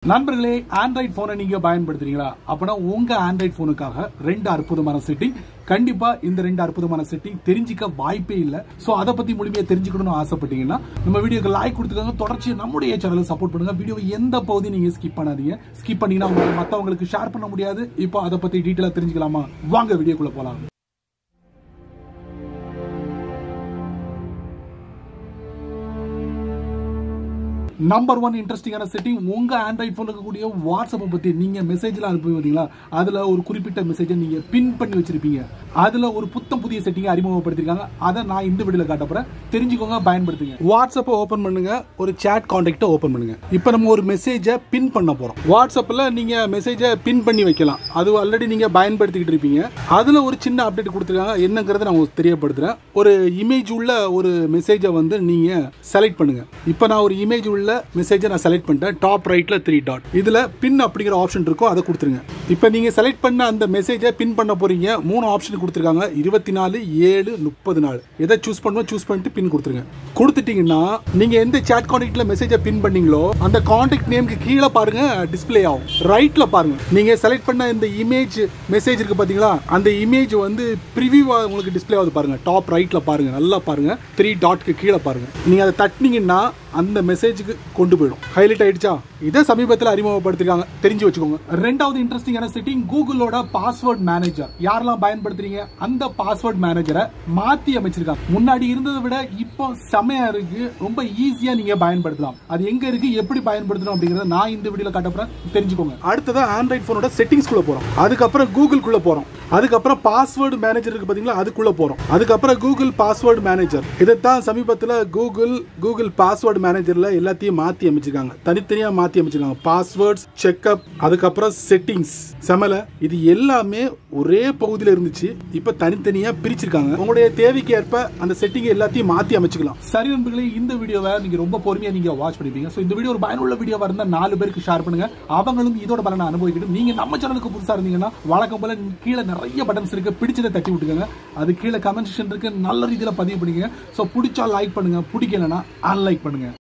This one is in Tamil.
நண்பர்களே, ஆண்ட்ராய்ட் போனை நீங்க பயன்படுத்துறீங்களா? அப்பனா உங்க ஆண்ட்ராய்ட் போனுக்காக ரெண்டு அற்புதமான செட்டிங். கண்டிப்பா இந்த ரெண்டு அற்புதமான செட்டிங் தெரிஞ்சிக்க வாய்ப்பே இல்ல. சோ அத பத்தி முழுமையா தெரிஞ்சுக்கணும்னு ஆசைப்பட்டீங்கன்னா நம்ம வீடியோக்கு லைக் கொடுத்துக்கோங்க. தொடர்ச்சியா நம்முடைய சேனலை சப்போர்ட் பண்ணுங்க. வீடியோவை எந்த பகுதி நீங்க ஸ்கிப் பண்ணாதீங்க. ஸ்கிப் பண்ணீங்கன்னா மத்தவங்களுக்கு ஷேர் பண்ண முடியாது. இப்போ அதை பத்தி டீடைலா தெரிஞ்சுக்கலாமா? வாங்க வீடியோக்குள்ள போலாம். நம்பர் 1 இன்ட்ரெஸ்டிங்கான செட்டிங், உங்க ஆண்ட்ராய்ட் போனுக்கு கூடிய வாட்ஸ்அப் பத்தி நீங்க மெசேஜ்ல அனுப்புவீங்களா? அதுல ஒரு குறிப்பிட்ட மெசேஜை நீங்க பின் பண்ணி வச்சிருப்பீங்க. அதுல ஒரு புதிய செட்டிங் அறிமுகப்படுத்திருக்காங்க. அதை நான் இந்த வீடியோல காட்ட போறேன். தெரிஞ்சுக்கோங்க, பயன்படுத்துங்க. வாட்ஸ்அப்பை ஓபன் பண்ணுங்க. ஒரு சாட் கான்டாக்ட் ஓபன் பண்ணுங்க. இப்போ நம்ம ஒரு மெசேஜை பின் பண்ண போறோம். வாட்ஸ்அப்ல நீங்க மெசேஜை பின் பண்ணி வைக்கலாம். அது ஆல்ரெடி நீங்க பயன்படுத்திக்கிட்டு இருப்பீங்க. அதுல ஒரு சின்ன அப்டேட் கொடுத்துருக்காங்க. என்னங்கறத நான் உங்களுக்கு தெரியப்படுத்துறேன். ஒரு இமேஜ் உள்ள ஒரு மெசேஜை வந்து நீங்க செலக்ட் பண்ணுங்க. இப்போ நான் ஒரு இமேஜ் உள்ள மெசேஜை நான் செலக்ட் பண்ணிட்டேன். டாப் ரைட்ல 3 டாட். இதுல பின் அப்படிங்கிற ஆப்ஷன் இருக்கும், அதை கொடுத்துருங்க. இப்போ நீங்க செலக்ட் பண்ண அந்த மெசேஜை பின் பண்ண போறீங்க. 3 ஆப்ஷன் கொடுத்துருக்காங்க. 24, 7, 30 நாள். எதை சூஸ் பண்ணணும், சூஸ் பண்ணிட்டு பின் கொடுத்துருங்க. கொடுத்துட்டீங்கன்னா நீங்க எந்த சாட் கான்டாக்ட்ல மெசேஜை பின் பண்ணீங்களோ அந்த கான்டாக்ட் நேம்க்கு கீழே பாருங்க டிஸ்ப்ளே ஆகும். ரைட்ல பாருங்க, நீங்க செலக்ட் பண்ண இந்த இமேஜ் மெசேஜ் இருக்கு பாத்தீங்களா? அந்த இமேஜ் வந்து பிரிவியூவா உங்களுக்கு டிஸ்ப்ளே ஆகுது பாருங்க. டாப் ரைட்ல பாருங்க, நல்லா பாருங்க. 3 டாட்க்கு கீழே பாருங்க. நீங்க அதை தட்டினீங்கன்னா அந்த மெசேஜுக்கு கொண்டு போயிடும். ஹைலைட் ஆயிடுச்சா? இதை சமீபத்தில் அறிமுகப்படுத்திருக்காங்க, தெரிஞ்சு வச்சுக்கோங்க. ரெண்டாவது இன்ட்ரெஸ்டிங்கான செட்டிங், கூகுளோட பாஸ்வேர்ட் மேனேஜர். யாரெல்லாம் பயன்படுத்துறீங்க அந்த பாஸ்வேர்ட் மேனேஜரை மாத்தி அமைச்சிருக்காங்க. முன்னாடி இருந்ததை விட இப்போ செமையா இருக்கு. ரொம்ப ஈஸியா நீங்க பயன்படுத்தலாம். அது எங்க இருக்கு, எப்படி பயன்படுத்தணும் அப்படிங்கறத நான் இந்த வீடியோல காட்டப்போறேன். தெரிஞ்சுக்கோங்க. அடுத்ததா ஆண்ட்ராய்ட் போனோட செட்டிங்ஸ் குள்ள போறோம். அதுக்கப்புறம் கூகுள்குள்ள போறோம். அதுக்கப்புறம் பாஸ்வேர்டு மேனேஜர் இருக்கு பாத்தீங்களா, அதுக்குள்ள போறோம். அதுக்கப்புறம் கூகுள் பாஸ்வேர்டு மேனேஜர். இதைத்தான் சமீபத்தில் கூகுள் பாஸ்வேர்டு மேனேஜர்ல எல்லாத்தையும் மாத்தி அமைச்சிருக்காங்க. தனித்தனியா மாத்தி அமைச்சிருக்காங்க. பாஸ்வேர்ட்ஸ், செக்அப், அதுக்கப்புறம் செட்டிங்ஸ். செமல இது எல்லாமே ஒரே பகுதியில் இருந்துச்சு. இப்ப தனித்தனியா பிரிச்சிருக்காங்க. உங்களுடைய தேவைக்கு ஏற்ப அந்த செட்டிங் எல்லாத்தையும் மாத்தி அமைச்சுக்கலாம். சரி நண்பர்களே, இந்த வீடியோவை நீங்க ரொம்ப பொறுமையா நீங்க வாட்ச் பண்ணிப்பீங்க. சோ இந்த வீடியோ ஒரு பயனுள்ள வீடியோவா இருந்தா 4 பேருக்கு ஷேர் பண்ணுங்க. அவங்களும் இதோட பலனை அனுபவிக்கட்டும். நீங்க நம்ம சேனலுக்கு புதுசா இருந்தீங்கன்னா வழக்கம் போல கீழே நிறைய பட்டன்ஸ் இருக்கு. பிடிச்சதை தட்டி விட்டுக்கோங்க. அது கீழே கமெண்ட் செக்ஷன் இருக்கு. நல்ல ரீதியில பதிவு பண்ணிக்கங்க. சோ பிடிச்சா லைக் பண்ணுங்க, பிடிக்கலன்னா அன்லைக் பண்ணுங்க.